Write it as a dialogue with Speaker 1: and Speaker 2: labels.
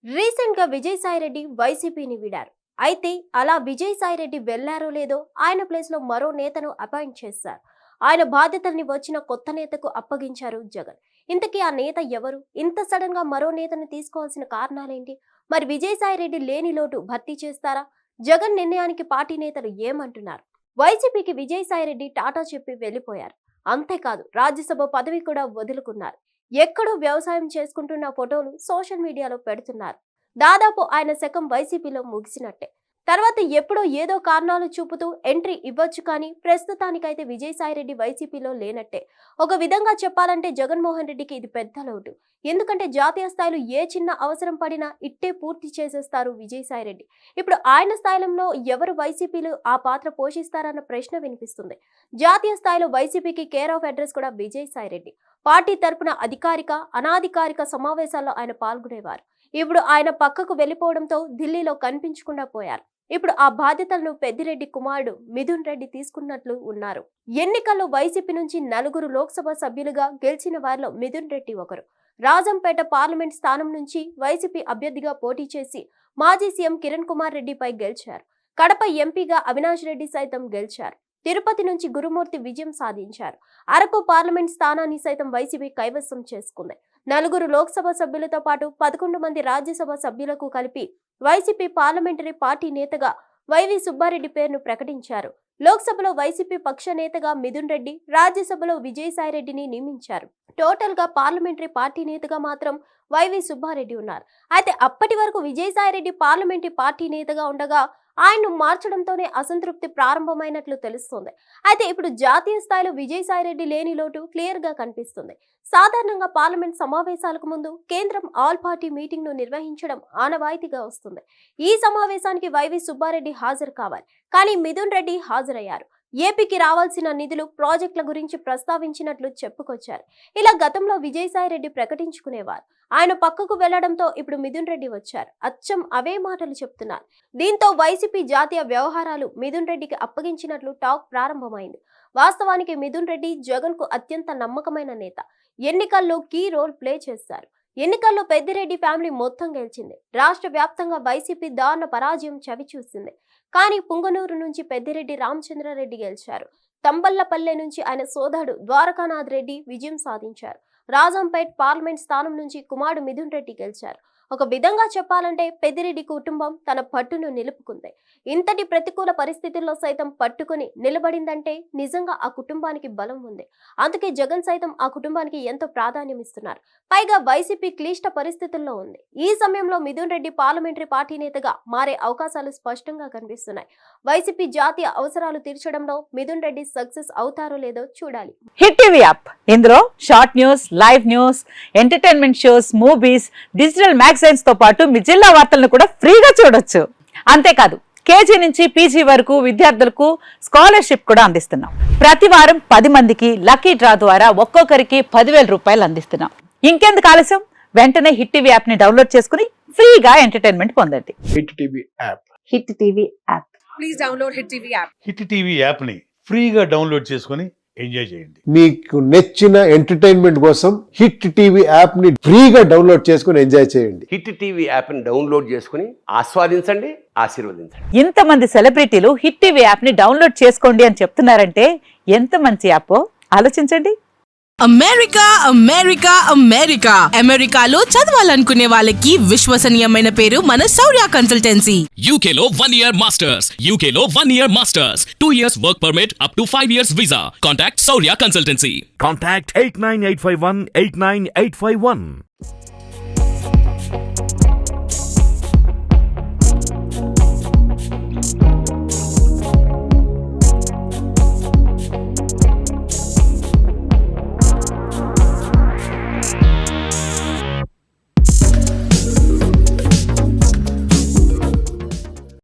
Speaker 1: Recent గా విజయసాయిరెడ్డి వైసీపీని వీడారు. అయితే అలా విజయసాయిరెడ్డి వెళ్లారో లేదో ఆయన ప్లేస్ లో మరో నేతను అపాయింట్ చేశారు. ఆయన బాధ్యతల్ని వచ్చిన కొత్త నేతకు అప్పగించారు జగన్. ఇంతకీ ఆ నేత ఎవరు? ఇంత సడన్ గా మరో నేతను తీసుకోవాల్సిన కారణాలేంటి? మరి విజయసాయిరెడ్డి లేని లోటు భర్తీ చేస్తారా? జగన్ నిర్ణయానికి పార్టీ నేతలు ఏమంటున్నారు? వైసీపీకి విజయసాయిరెడ్డి టాటా చెప్పి వెళ్లిపోయారు. అంతేకాదు రాజ్యసభ పదవి కూడా వదులుకున్నారు. ఎక్కడో వ్యవసాయం చేసుకుంటున్న ఫోటోలు సోషల్ మీడియాలో పెడుతున్నారు. దాదాపు ఆయన శకం వైసీపీలో ముగిసినట్టే. తర్వాత ఎప్పుడో ఏదో కారణాలు చూపుతూ ఎంట్రీ ఇవ్వచ్చు, కానీ ప్రస్తుతానికైతే విజయసాయిరెడ్డి వైసీపీలో లేనట్టే. ఒక విధంగా చెప్పాలంటే జగన్మోహన్ రెడ్డికి ఇది పెద్ద లోటు. ఎందుకంటే జాతీయ స్థాయిలో ఏ చిన్న అవసరం పడినా ఇట్టే పూర్తి చేసేస్తారు విజయసాయిరెడ్డి. ఇప్పుడు ఆయన స్థాయిలో ఎవరు వైసీపీలు ఆ పాత్ర పోషిస్తారన్న ప్రశ్న వినిపిస్తుంది. జాతీయ స్థాయిలో వైసీపీకి కేర్ ఆఫ్ అడ్రస్ కూడా విజయసాయిరెడ్డి. పార్టీ తరపున అధికారిక, అనాధికారిక సమావేశాల్లో ఆయన పాల్గొనేవారు. ఇప్పుడు ఆయన పక్కకు వెళ్లిపోవడంతో ఢిల్లీలో కనిపించకుండా పోయారు. ఇప్పుడు ఆ బాధ్యతలను పెద్దిరెడ్డి కుమారుడు మిథున్ రెడ్డి తీసుకున్నట్లు ఉన్నారు. ఎన్నికల్లో వైసీపీ నుంచి 4 లోక్సభ సభ్యులుగా గెలిచిన వారిలో మిథున్ రెడ్డి ఒకరు. రాజంపేట పార్లమెంట్ స్థానం నుంచి వైసీపీ అభ్యర్థిగా పోటీ చేసి మాజీ సీఎం కిరణ్ కుమార్ రెడ్డిపై గెలిచారు. కడప ఎంపీగా అవినాష్ రెడ్డి సైతం గెలిచారు. తిరుపతి నుంచి గురుమూర్తి విజయం సాధించారు. అరకు పార్లమెంట్ స్థానాన్ని సైతం వైసీపీ కైవసం చేసుకుంది. 4 లోక్సభ సభ్యులతో పాటు 11 మంది రాజ్యసభ సభ్యులకు కలిపి వైసీపీ పార్లమెంటరీ పార్టీ నేతగా వైవి సుబ్బారెడ్డి పేరును ప్రకటించారు. లోక్సభలో వైసీపీ పక్ష నేతగా మిథున్ రెడ్డి, రాజ్యసభలో విజయసాయిరెడ్డిని నియమించారు. టోటల్ గా పార్లమెంటరీ పార్టీ నేతగా మాత్రం వైవి సుబ్బారెడ్డి ఉన్నారు. అయితే అప్పటి వరకు విజయసాయిరెడ్డి పార్లమెంటరీ పార్టీ నేతగా ఉండగా ఆయన్ను మార్చడంతోనే అసంతృప్తి ప్రారంభమైనట్లు తెలుస్తోంది. అయితే ఇప్పుడు జాతీయ స్థాయిలో విజయసాయిరెడ్డి లేని లోటు క్లియర్ గా కనిపిస్తుంది. సాధారణంగా పార్లమెంట్ సమావేశాలకు ముందు కేంద్రం ఆల్ పార్టీ మీటింగ్ ను నిర్వహించడం ఆనవాయితీగా వస్తుంది. ఈ సమావేశానికి వైవి సుబ్బారెడ్డి హాజరు కావాలి, కానీ మిథున్ రెడ్డి హాజరయ్యారు. ఏపీకి రావాల్సిన నిధులు, ప్రాజెక్టుల గురించి ప్రస్తావించినట్లు చెప్పుకొచ్చారు. ఇలా గతంలో విజయసాయిరెడ్డి ప్రకటించుకునేవారు. ఆయన పక్కకు వెళ్లడంతో ఇప్పుడు మిథున్ రెడ్డి వచ్చారు. అచ్చం అవే మాటలు చెప్తున్నారు. దీంతో వైసీపీ జాతీయ వ్యవహారాలు మిథున్ రెడ్డికి అప్పగించినట్లు టాక్ ప్రారంభమైంది. వాస్తవానికి మిథున్ రెడ్డి జగన్ కు అత్యంత నమ్మకమైన నేత. ఎన్నికల్లో కీ రోల్ ప్లే చేశారు. ఎన్నికల్లో పెద్దిరెడ్డి ఫ్యామిలీ మొత్తం గెలిచింది. రాష్ట్ర వ్యాప్తంగా వైసీపీ దారుణ పరాజయం చవిచూసింది. కానీ పుంగనూరు నుంచి పెద్దిరెడ్డి రామచంద్రారెడ్డి గెలిచారు. తంబళ్లపల్లె నుంచి ఆయన సోదరుడు ద్వారకానాథ్ రెడ్డి విజయం సాధించారు. రాజంపేట్ పార్లమెంట్ స్థానం నుంచి కుమారుడు మిథున్ రెడ్డి గెలిచారు. ఒక విధంగా చెప్పాలంటే పెద్దిరెడ్డి కుటుంబం తన పట్టును నిలుపుకుంది. ఇంతటి ప్రతికూల పరిస్థితుల్లో సైతం పట్టుకుని నిలబడిందంటే నిజంగా ఆ కుటుంబానికి బలం ఉంది. అందుకే జగన్ సైతం ఆ కుటుంబానికి ఎంతో ప్రాధాన్యం ఇస్తున్నారు. పైగా వైసీపీ క్లిష్ట పరిస్థితుల్లో ఉంది. ఈ సమయంలో మిథున్ రెడ్డి పార్లమెంటరీ పార్టీ నేతగా మారే అవకాశాలు స్పష్టంగా కనిపిస్తున్నాయి. వైసీపీ జాతీయ అవసరాలు తీర్చడంలో మిథున్ రెడ్డి సక్సెస్ అవుతారో లేదో చూడాలి.
Speaker 2: హిట్ టీవీ యాప్, ఇందులో short news, live news, entertainment shows, movies, digital magazines తో పాటు మీ జిల్లా వార్తలను కూడా ఫ్రీగా చూడొచ్చు. అంతేకాదు కేజీ నుంచి పీజీ వరకు విద్యార్థులకు స్కాలర్షిప్ కూడా అందిస్తున్నాం. ప్రతి వారం 10 మందికి లక్కీ డ్రా ద్వారా ఒక్కొక్కరికి 10,000 రూపాయలు అందిస్తున్నాం. ఇంకెందుకు ఆలస్యం, వెంటనే హిట్ టీవీ యాప్ ని డౌన్లోడ్ చేసుకుని ఫ్రీగా ఎంటర్టైన్మెంట్ పొందండి.
Speaker 3: Hit TV app.
Speaker 2: Hit TV app.
Speaker 4: Please download hit TV app.
Speaker 5: Hit TV app ని ఫ్రీగా డౌన్లోడ్ చేసుకొని ఎంజాయ్ చేయండి.
Speaker 3: మీకు నచ్చిన ఎంటర్టైన్మెంట్ కోసం హిట్ టీవీ యాప్ ని ఫ్రీగా డౌన్లోడ్ చేసుకొని ఎంజాయ్ చేయండి.
Speaker 6: హిట్ టీవీ యాప్ ని డౌన్లోడ్ చేసుకుని ఆస్వాదించండి, ఆశీర్వదించండి.
Speaker 2: ఇంతమంది సెలబ్రిటీలు హిట్ టీవీ యాప్ ని డౌన్లోడ్ చేసుకోండి అని చెప్తున్నారంటే ఎంత మంచి యాప్ ఆలోచించండి.
Speaker 4: అమెరికా అమెరికా అమెరికా అమెరికాలో చదవాలనుకునే వాళ్ళకి విశ్వసనీయమైన పేరు మన శౌర్య కన్సల్టెన్సీ.
Speaker 7: UK లో 1 year masters. UK లో 1 year masters. 2 years work permit up to 5 years visa. Contact Saurya Consultancy.
Speaker 8: Contact 89851 89851.